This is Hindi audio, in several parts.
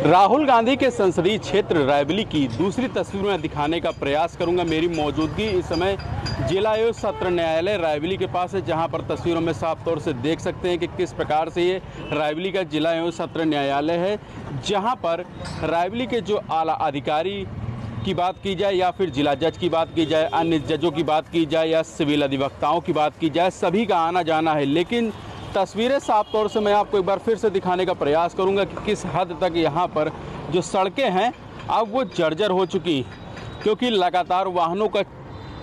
राहुल गांधी के संसदीय क्षेत्र रायबरेली की दूसरी तस्वीर में दिखाने का प्रयास करूंगा। मेरी मौजूदगी इस समय जिला एवं सत्र न्यायालय रायबरेली के पास है, जहां पर तस्वीरों में साफ तौर से देख सकते हैं कि किस प्रकार से ये रायबरेली का जिला एवं सत्र न्यायालय है, जहां पर रायबरेली के जो आला अधिकारी की बात की जाए या फिर जिला जज की बात की जाए, अन्य जजों की बात की जाए या सिविल अधिवक्ताओं की बात की जाए, सभी का आना जाना है। लेकिन तस्वीरें साफ तौर से मैं आपको एक बार फिर से दिखाने का प्रयास करूंगा कि किस हद तक यहाँ पर जो सड़कें हैं अब वो जर्जर हो चुकी, क्योंकि लगातार वाहनों का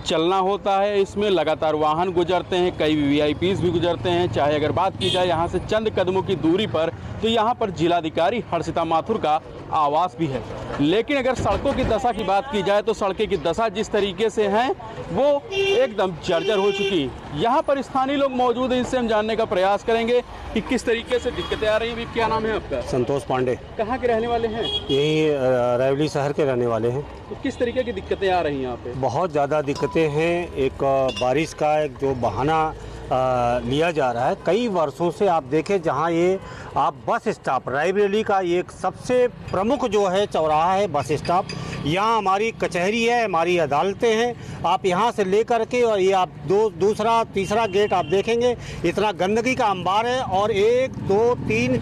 चलना होता है। इसमें लगातार वाहन गुजरते हैं, कई वीआईपीज़ भी गुजरते हैं। चाहे अगर बात की जाए यहाँ से चंद कदमों की दूरी पर, तो यहाँ पर जिलाधिकारी हर्षिता माथुर का आवास भी है। लेकिन अगर सड़कों की दशा की बात की जाए तो सड़कें की दशा जिस तरीके से हैं वो एकदम जर्जर हो चुकी। यहाँ पर स्थानीय लोग मौजूद हैं, इनसे हम जानने का प्रयास करेंगे कि किस तरीके से दिक्कतें आ रही हैं। क्या नाम है आपका? संतोष पांडे। कहाँ के रहने वाले हैं? यही रायबरेली शहर के रहने वाले हैं। तो किस तरीके की दिक्कतें आ रही हैं यहाँ पे? बहुत ज़्यादा दिक्कतें हैं। एक बारिश का एक जो बहाना लिया जा रहा है कई वर्षों से। आप देखें जहाँ ये आप बस स्टॉप रायबरेली का एक सबसे प्रमुख जो है चौराहा है बस स्टॉप, यहाँ हमारी कचहरी है, हमारी अदालतें हैं। आप यहाँ से लेकर के और ये आप दूसरा तीसरा गेट आप देखेंगे, इतना गंदगी का अंबार है। और 1 2 3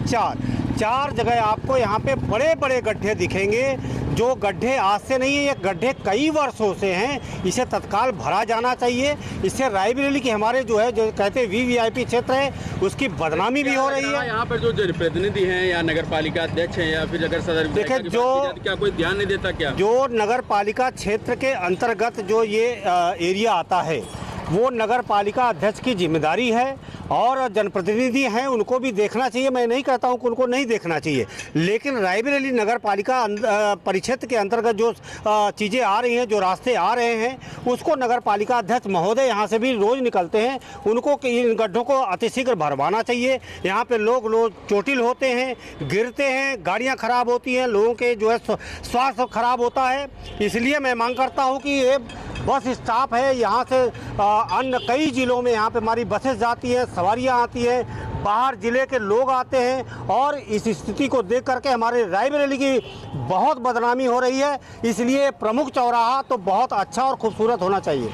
4 जगह आपको यहाँ पे बड़े बड़े गड्ढे दिखेंगे, जो गड्ढे आज से नहीं है, ये गड्ढे कई वर्षों से हैं। इसे तत्काल भरा जाना चाहिए। इससे रायबरेली की हमारे जो है जो कहते हैं वीवीआईपी क्षेत्र है उसकी बदनामी भी हो रही है। यहाँ पर जो प्रतिनिधि हैं या नगर पालिका अध्यक्ष हैं या फिर अगर सदर देखिए जो क्या कोई ध्यान नहीं देता क्या? जो नगर पालिका क्षेत्र के अंतर्गत जो ये एरिया आता है वो नगर पालिका अध्यक्ष की जिम्मेदारी है और जनप्रतिनिधि हैं उनको भी देखना चाहिए। मैं नहीं कहता हूं कि उनको नहीं देखना चाहिए, लेकिन रायबरेली नगर पालिका परिक्षेत्र के अंतर्गत जो चीज़ें आ रही हैं, जो रास्ते आ रहे हैं, उसको नगर पालिका अध्यक्ष महोदय यहाँ से भी रोज़ निकलते हैं, उनको इन गड्ढों को अतिशीघ्र भरवाना चाहिए। यहाँ पे लोग चोटिल होते हैं, गिरते हैं, गाड़ियाँ खराब होती हैं, लोगों के जो है स्वास्थ्य खराब होता है। इसलिए मैं मांग करता हूँ कि ये बस स्टॉप है, यहाँ से अन्य कई ज़िलों में यहाँ पे हमारी बसें जाती हैं, सवारियाँ आती हैं, बाहर ज़िले के लोग आते हैं और इस स्थिति को देख करके हमारे रायबरेली की बहुत बदनामी हो रही है। इसलिए प्रमुख चौराहा तो बहुत अच्छा और खूबसूरत होना चाहिए।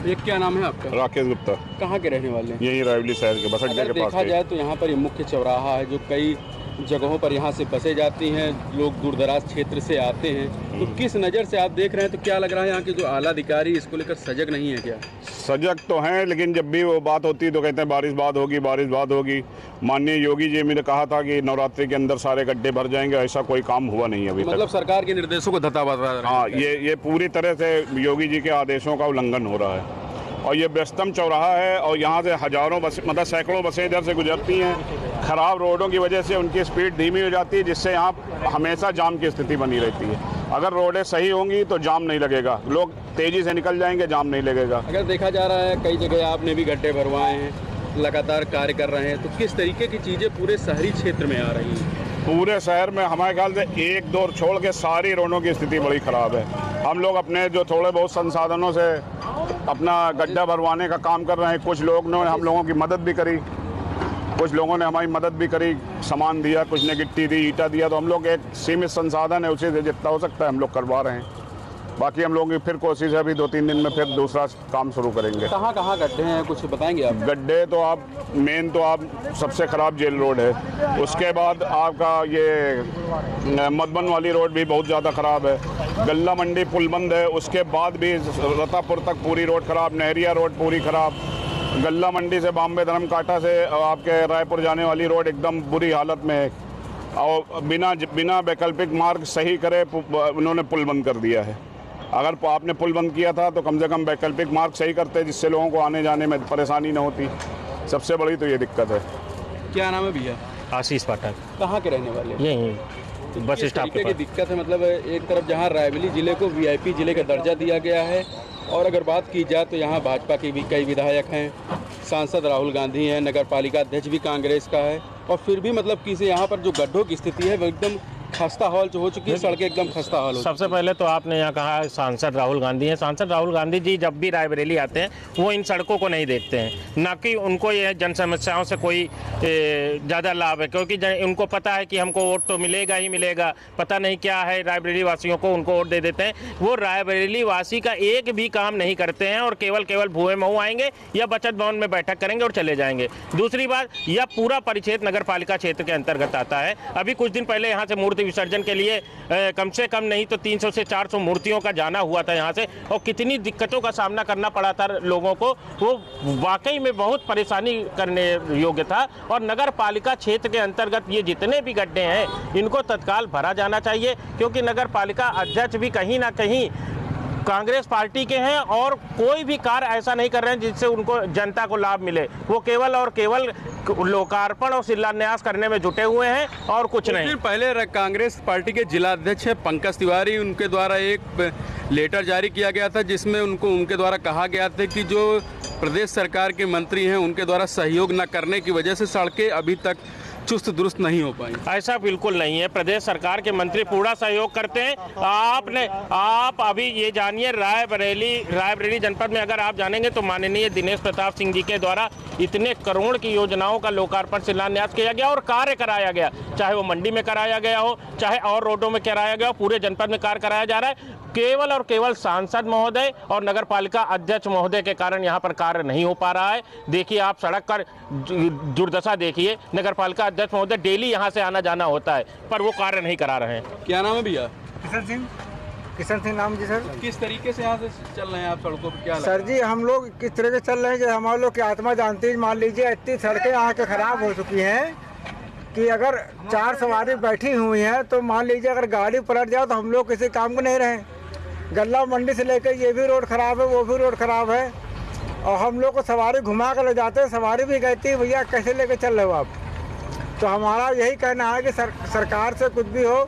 एक क्या नाम है आपका? राकेश गुप्ता। कहाँ के रहने वाले हैं? यही रायबरेली शहर के बस अड्डे के पास। देखा जाए तो यहाँ पर ये मुख्य चौराहा है, जो कई जगहों पर यहाँ से बसें जाती हैं, लोग दूर दराज क्षेत्र से आते हैं। तो किस नज़र से आप देख रहे हैं? तो क्या लग रहा है यहाँ के जो आला अधिकारी इसको लेकर सजग नहीं है क्या? सजग तो हैं, लेकिन जब भी वो बात होती है तो कहते हैं बारिश बाद होगी, बारिश बाद होगी। माननीय योगी जी ने कहा था कि नवरात्रि के अंदर सारे गड्ढे भर जाएंगे, ऐसा कोई काम हुआ नहीं अभी तक। मतलब सरकार के निर्देशों को धता बता रहा है। हाँ, ये पूरी तरह से योगी जी के आदेशों का उल्लंघन हो रहा है। और ये व्यस्तम चौराहा है और यहाँ से हज़ारों बस मतलब सैकड़ों बसें इधर से गुजरती हैं। ख़राब रोडों की वजह से उनकी स्पीड धीमी हो जाती है, जिससे यहाँ हमेशा जाम की स्थिति बनी रहती है। अगर रोडें सही होंगी तो जाम नहीं लगेगा, लोग तेज़ी से निकल जाएंगे, जाम नहीं लगेगा। अगर देखा जा रहा है कई जगह आपने भी गड्ढे भरवाए हैं, लगातार कार्य कर रहे हैं, तो किस तरीके की चीज़ें पूरे शहरी क्षेत्र में आ रही हैं? पूरे शहर में हमारे ख्याल से 1 2 छोड़ के सारी रोडों की स्थिति बड़ी ख़राब है। हम लोग अपने जो थोड़े बहुत संसाधनों से अपना गड्ढा भरवाने का काम कर रहे हैं। कुछ लोग ने हम लोगों की मदद भी करी, कुछ लोगों ने हमारी मदद भी करी, सामान दिया, कुछ ने गिट्टी दी, ईंटा दिया। तो हम लोग एक सीमित संसाधन है, उसी से जितना हो सकता है हम लोग करवा रहे हैं। बाकी हम लोगों की फिर कोशिश है, अभी 2-3 दिन में फिर दूसरा काम शुरू करेंगे। कहाँ कहाँ गड्ढे हैं कुछ बताएंगे आप? गड्ढे तो आप मेन तो आप सबसे ख़राब जेल रोड है, उसके बाद आपका ये मधुबन वाली रोड भी बहुत ज़्यादा ख़राब है, गल्ला मंडी पुल बंद है, उसके बाद भी रतापुर तक पूरी रोड ख़राब, नहरिया रोड पूरी ख़राब, गल्ला मंडी से बॉम्बे धर्म कांटा से आपके रायपुर जाने वाली रोड एकदम बुरी हालत में है। और बिना वैकल्पिक मार्ग सही करे उन्होंने पुल बंद कर दिया है। अगर आपने पुल बंद किया था तो कम से कम वैकल्पिक मार्ग सही करते, जिससे लोगों को आने जाने में परेशानी न होती। सबसे बड़ी तो ये दिक्कत है। क्या नाम है भैया? आशीष पाठक। कहाँ के रहने वाले? यही बस स्टॉप के पास। दिक्कत है मतलब एक तरफ जहाँ रायबरेली जिले को वीआईपी जिले का दर्जा दिया गया है, और अगर बात की जाए तो यहाँ भाजपा के भी कई विधायक हैं, सांसद राहुल गांधी हैं, नगर पालिका अध्यक्ष भी कांग्रेस का है, और फिर भी मतलब किसी यहाँ पर जो गड्ढों की स्थिति है वो एकदम खस्ता हाल जो हो चुकी है, सड़कें एकदम खस्ता हाल हो सबसे पहले तो आपने यहाँ कहा सांसद राहुल गांधी हैं। सांसद राहुल गांधी जी जब भी रायबरेली आते हैं वो इन सड़कों को नहीं देखते हैं, ना कि उनको ये जन समस्याओं से कोई ज़्यादा लाभ है, क्योंकि उनको पता है कि हमको वोट तो मिलेगा ही मिलेगा। पता नहीं क्या है रायबरेली वासियों को, उनको वोट दे देते हैं। वो रायबरेली वासी का एक भी काम नहीं करते हैं और केवल भूए महू आएंगे या बचत भवन में बैठक करेंगे और चले जाएंगे। दूसरी बात, यह पूरा परिक्षेत्र नगर पालिका क्षेत्र के अंतर्गत आता है। अभी कुछ दिन पहले यहाँ से मूर्ति विसर्जन के लिए कम से कम नहीं तो 300 से 400 मूर्तियों का जाना हुआ था यहाँ से, और कितनी दिक्कतों का सामना करना पड़ा था लोगों को, वो वाकई में बहुत परेशानी करने योग्य था। और नगर पालिका क्षेत्र के अंतर्गत ये जितने भी गड्ढे हैं इनको तत्काल भरा जाना चाहिए, क्योंकि नगर पालिका अध्यक्ष भी कहीं ना कहीं कांग्रेस पार्टी के हैं और कोई भी कार्य ऐसा नहीं कर रहे हैं जिससे उनको जनता को लाभ मिले। वो केवल और केवल लोकार्पण और शिलान्यास करने में जुटे हुए हैं और कुछ नहीं। पहले कांग्रेस पार्टी के जिला अध्यक्ष पंकज तिवारी, उनके द्वारा एक लेटर जारी किया गया था जिसमें उनके द्वारा कहा गया था कि जो प्रदेश सरकार के मंत्री हैं उनके द्वारा सहयोग न करने की वजह से सड़कें अभी तक चुस्त दुरुस्त नहीं हो पाई। ऐसा बिल्कुल नहीं है, प्रदेश सरकार के मंत्री पूरा सहयोग करते हैं। आप अभी ये जानिए, रायबरेली जनपद में अगर आप जानेंगे तो माननीय दिनेश प्रताप सिंह जी के द्वारा इतने करोड़ की योजनाओं का लोकार्पण शिलान्यास किया गया और कार्य कराया गया, चाहे वो मंडी में कराया गया हो, चाहे और रोडों में कराया गया हो, पूरे जनपद में कार्य कराया जा रहा है। केवल और केवल सांसद महोदय और नगर पालिका अध्यक्ष महोदय के कारण यहाँ पर कार्य नहीं हो पा रहा है। देखिए आप सड़क पर दुर्दशा देखिए, नगर पालिका अध्यक्ष महोदय डेली यहाँ से आना जाना होता है पर वो कार्य नहीं करा रहे हैं। क्या नाम है भैया? किशन सिंह नाम जी सर। किस तरीके से यहाँ से चल रहे हैं आप सड़कों पर? क्या सर जी हम लोग किस तरह से चल रहे हैं, जो हमारे लोग की आत्मा जानती है। मान लीजिए इतनी सड़कें यहाँ के खराब हो चुकी हैं कि अगर 4 सवारी बैठी हुई हैं तो मान लीजिए अगर गाड़ी पलट जाए तो हम लोग किसी काम को नहीं रहे। गल्ला मंडी से लेकर ये भी रोड खराब है, वो भी रोड खराब है, और हम लोग को सवारी घुमा कर ले जाते हैं। सवारी भी कहती है भैया कैसे लेके चल रहे हो आप। तो हमारा यही कहना है कि सरकार से कुछ भी हो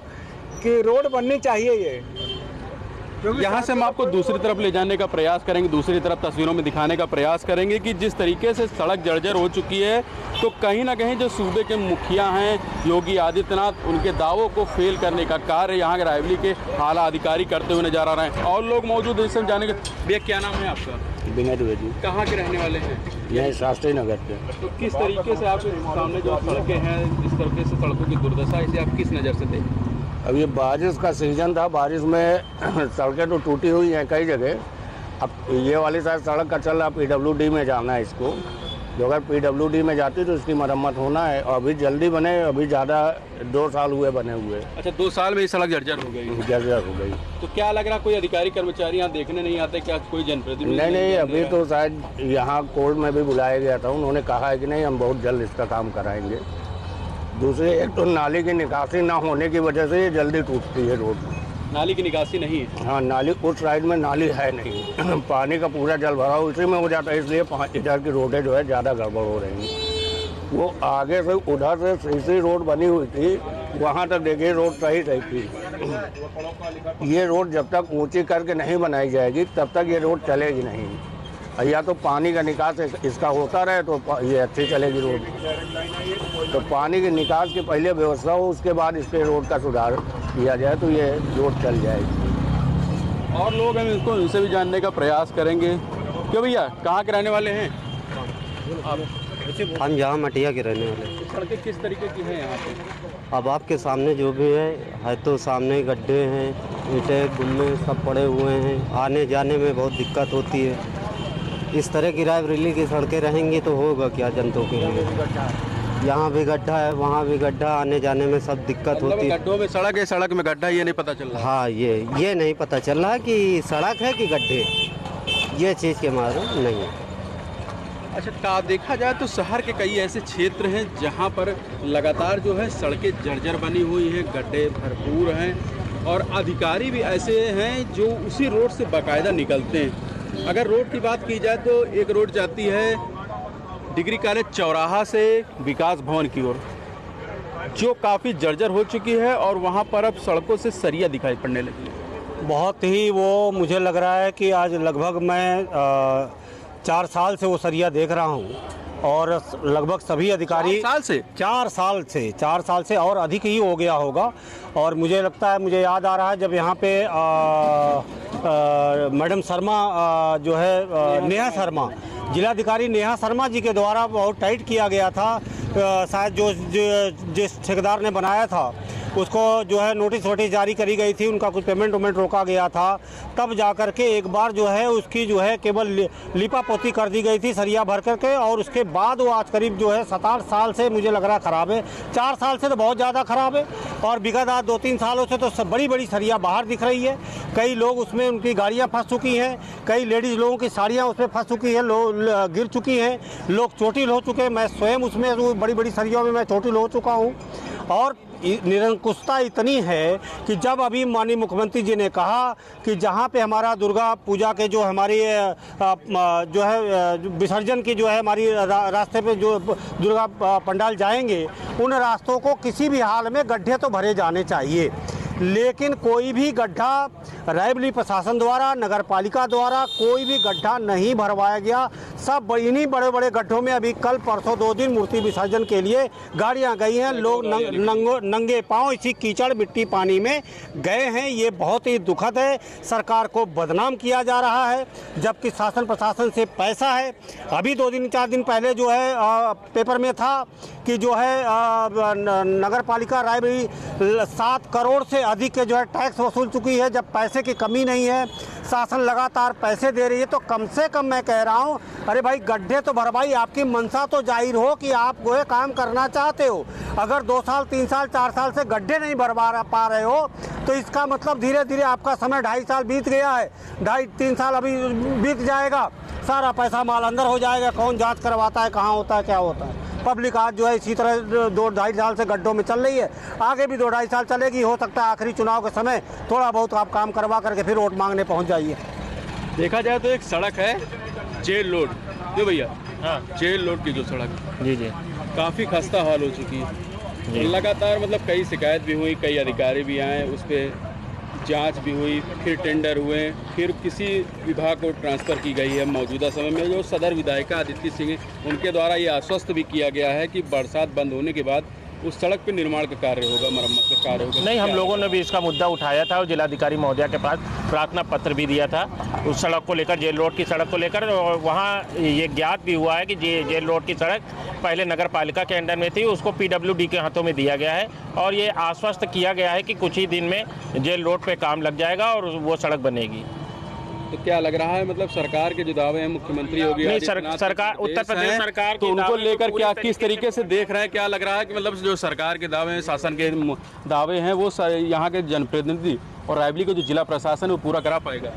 कि रोड बननी चाहिए। ये यहाँ से हम आपको दूसरी तरफ ले जाने का प्रयास करेंगे, दूसरी तरफ तस्वीरों में दिखाने का प्रयास करेंगे कि जिस तरीके से सड़क जर्जर हो चुकी है, तो कहीं ना कहीं जो सूबे के मुखिया हैं योगी आदित्यनाथ, उनके दावों को फेल करने का कार्य यहाँ के रायबरेली के आला अधिकारी करते हुए नजर आ रहे हैं। और लोग मौजूद हैं, इससे जाने के। भैया क्या नाम है आपका? विनय द्विवेदी। कहाँ के रहने वाले हैं? यहीं शास्त्री नगर के। तो किस तरीके से आपके सामने जो सड़कें हैं, इस तरीके से सड़कों की दुर्दशा, इसे आप किस नज़र से देखें? अब ये बारिश का सीजन था, बारिश में सड़कें तो टूटी हुई हैं कई जगह। अब ये वाली साइड सड़क का चल रहा, PWD में जाना है इसको। जो अगर PWD में जाती तो इसकी मरम्मत होना है और अभी जल्दी बने। अभी ज़्यादा 2 साल हुए बने हुए। अच्छा, 2 साल में ये सड़क जर्जर हो गई? जर्जर हो गई। तो क्या लग रहा, कोई अधिकारी कर्मचारी यहाँ देखने नहीं आते? क्या कोई जनप्रतिनिधि? नहीं, अभी तो शायद यहाँ कोर्ट में भी बुलाया गया था, उन्होंने कहा है कि नहीं हम बहुत जल्द इसका काम कराएंगे। दूसरे एक तो नाली की निकासी ना होने की वजह से ये जल्दी टूटती है रोड। नाली की निकासी नहीं है? हाँ, नाली उस साइड में नाली है नहीं। पानी का पूरा जल भराव उसी में हो जाता है, इसलिए 5 इधर की रोडें जो है ज़्यादा गड़बड़ हो रही हैं। वो आगे से उधर से सीसी रोड बनी हुई थी, वहाँ तक देखिए रोड सही थी। ये रोड जब तक ऊंची करके नहीं बनाई जाएगी तब तक ये रोड चलेगी नहीं। या तो पानी का निकास इसका होता रहे तो ये अच्छी चलेगी रोड। तो पानी के निकास की पहले व्यवस्था हो, उसके बाद इस पे रोड का सुधार किया जाए तो ये रोड चल जाएगी। और लोग हैं, इसको इनसे भी जानने का प्रयास करेंगे। क्यों भैया, कहाँ के रहने वाले हैं आप? हम यहाँ मटिया के रहने वाले हैं। सड़कें किस तरीके की हैं यहाँ पे? अब आपके सामने जो भी है तो सामने गड्ढे हैं, ईंटें गुम्मे सब पड़े हुए हैं, आने जाने में बहुत दिक्कत होती है। इस तरह की रायबरेली की सड़कें रहेंगी तो होगा क्या जनता के लिए? यहाँ भी गड्ढा है, वहाँ भी गड्ढा, आने जाने में सब दिक्कत होती है। गड्ढों में सड़क है, सड़क में गड्ढा, ये नहीं पता चल रहा? हाँ, ये नहीं पता चल रहा कि सड़क है कि गड्ढे, ये चीज़ के मालूम नहीं है। अच्छा, देखा जाए तो शहर के कई ऐसे क्षेत्र हैं जहाँ पर लगातार जो है सड़कें जर्जर बनी हुई हैं, गड्ढे भरपूर हैं, और अधिकारी भी ऐसे हैं जो उसी रोड से बाकायदा निकलते हैं। अगर रोड की बात की जाए तो एक रोड जाती है डिग्री कॉलेज चौराहा से विकास भवन की ओर, जो काफ़ी जर्जर हो चुकी है और वहाँ पर अब सड़कों से सरिया दिखाई पड़ने लगी है। बहुत ही वो मुझे लग रहा है कि आज लगभग मैं 4 साल से वो सरिया देख रहा हूँ और लगभग सभी अधिकारी 4 साल से और अधिक ही हो गया होगा। और मुझे लगता है, मुझे याद आ रहा है जब यहाँ पे मैडम शर्मा जो है नेहा शर्मा, जिलाधिकारी नेहा शर्मा जी के द्वारा बहुत टाइट किया गया था। शायद जिस ठेकेदार ने बनाया था उसको जो है नोटिस जारी करी गई थी, उनका कुछ पेमेंट रोका गया था, तब जाकर के एक बार जो है उसकी जो है केवल लिपापोती कर दी गई थी सरिया भर करके। और उसके बाद वो आज करीब जो है 7-8 साल से मुझे लग रहा ख़राब है। 4 साल से तो बहुत ज़्यादा ख़राब है और विगत 2-3 सालों से तो बड़ी सरिया बाहर दिख रही है। कई लोग उसमें, उनकी गाड़ियाँ फंस चुकी हैं, कई लेडीज़ लोगों की साड़ियाँ उसमें फंस चुकी हैं, गिर चुकी हैं, लोग चोटिल हो चुके हैं। मैं स्वयं उसमें बड़ी सरियों में मैं चोटिल हो चुका हूँ। और निरंकुशता इतनी है कि जब अभी माननीय मुख्यमंत्री जी ने कहा कि जहाँ पे हमारा दुर्गा पूजा के जो हमारी जो है विसर्जन की जो है हमारी रास्ते पे जो दुर्गा पंडाल जाएंगे, उन रास्तों को किसी भी हाल में गड्ढे तो भरे जाने चाहिए। लेकिन कोई भी गड्ढा रायबरेली प्रशासन द्वारा, नगर पालिका द्वारा कोई भी गड्ढा नहीं भरवाया गया। सब इन्हीं बड़े गड्ढों में अभी कल परसों 2 दिन मूर्ति विसर्जन के लिए गाड़ियां गई हैं। लोग नंगे पांव इसी कीचड़ मिट्टी पानी में गए हैं। ये बहुत ही दुखद है। सरकार को बदनाम किया जा रहा है, जबकि शासन प्रशासन से पैसा है। अभी 2-4 दिन पहले जो है पेपर में था कि जो है नगर पालिका रायबरेली 7 करोड़ से अधिक के जो है टैक्स वसूल चुकी है। जब पैसे की कमी नहीं है, शासन लगातार पैसे दे रही है, तो कम से कम मैं कह रहा हूँ, अरे भाई गड्ढे तो भरवाई। आपकी मंशा तो जाहिर हो कि आप वो काम करना चाहते हो। अगर 2 साल 3 साल 4 साल से गड्ढे नहीं भरवा पा रहे हो तो इसका मतलब धीरे धीरे आपका समय 2.5 साल बीत गया है, 2.5-3 साल अभी बीत जाएगा, सारा पैसा माल अंदर हो जाएगा। कौन जाँच करवाता है, कहाँ होता है, क्या होता है। पब्लिक आज जो है इसी तरह 2-2.5 साल से गड्ढों में चल रही है, आगे भी 2-2.5 साल चलेगी। हो सकता है आखिरी चुनाव के समय थोड़ा बहुत आप काम करवा करके फिर वोट मांगने पहुंच जाइए। देखा जाए तो एक सड़क है जेल रोड, जो भैया हाँ जेल रोड की जो सड़क जी काफ़ी खस्ता हाल हो चुकी है। लगातार मतलब कई शिकायत भी हुई, कई अधिकारी भी आए, उस पर जांच भी हुई, फिर टेंडर हुए, फिर किसी विभाग को ट्रांसफ़र की गई है। मौजूदा समय में जो सदर विधायिका अदिति सिंह, उनके द्वारा ये आश्वस्त भी किया गया है कि बरसात बंद होने के बाद उस सड़क पे निर्माण का कार्य होगा, मरम्मत का कार्य होगा। नहीं, हम लोगों ने भी इसका मुद्दा उठाया था और जिलाधिकारी महोदया के पास प्रार्थना पत्र भी दिया था उस सड़क को लेकर, जेल रोड की सड़क को लेकर। और वहाँ ये ज्ञात भी हुआ है कि जेल रोड की सड़क पहले नगर पालिका के अंडर में थी, उसको PWD के हाथों में दिया गया है और ये आश्वस्त किया गया है कि कुछ ही दिन में जेल रोड पे काम लग जाएगा और वो सड़क बनेगी। तो क्या लग रहा है, मतलब सरकार के जो दावे हैं, मुख्यमंत्री योगी सरकार, उत्तर प्रदेश सरकार, तो उनको लेकर क्या किस तरीके से देख रहे हैं? क्या लग रहा है कि मतलब जो सरकार के दावे हैं, शासन के दावे हैं, वो यहाँ के जनप्रतिनिधि और रायबरेली का जो जिला प्रशासन वो पूरा करा पाएगा?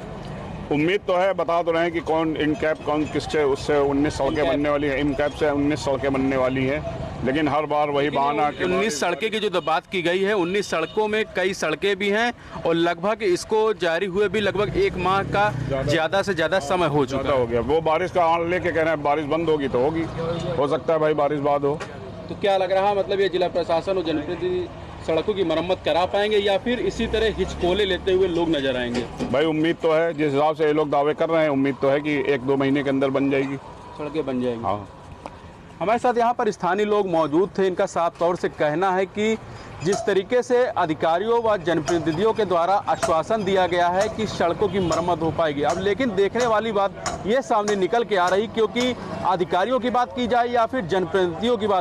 उम्मीद तो है, बता तो रहे हैं कि कौन इन कैप कौन किससे, उससे 19 सड़कें बनने वाली है, इन कैप से 19 सड़कें बनने वाली है। लेकिन हर बार वही बहाना कि 19 सड़कें की जो बात की गई है, 19 सड़कों में कई सड़कें भी हैं और लगभग इसको जारी हुए भी लगभग 1 माह का ज़्यादा से ज़्यादा समय हो चुका हो गया। वो बारिश का आड़ लेके कह रहे हैं बारिश बंद होगी तो होगी, हो सकता है भाई बारिश बाद हो। तो क्या लग रहा है, मतलब ये जिला प्रशासन और जनप्रतिनिधि सड़कों की मरम्मत करा पाएंगे या फिर इसी तरह हिचकोले लेते हुए लोग नजर आएंगे? भाई उम्मीद तो है, जिस हिसाब से ये लोग दावे कर रहे हैं, उम्मीद तो है कि 1-2 महीने के अंदर बन जाएगी, सड़कें बन जाएंगी। हाँ, हमारे साथ यहाँ पर स्थानीय लोग मौजूद थे। इनका साफ तौर से कहना है कि जिस तरीके से अधिकारियों व जनप्रतिनिधियों के द्वारा आश्वासन दिया गया है कि सड़कों की मरम्मत हो पाएगी, अब लेकिन देखने वाली बात ये सामने निकल के आ रही, क्योंकि अधिकारियों की बात की जाए या फिर जनप्रतिनिधियों की बात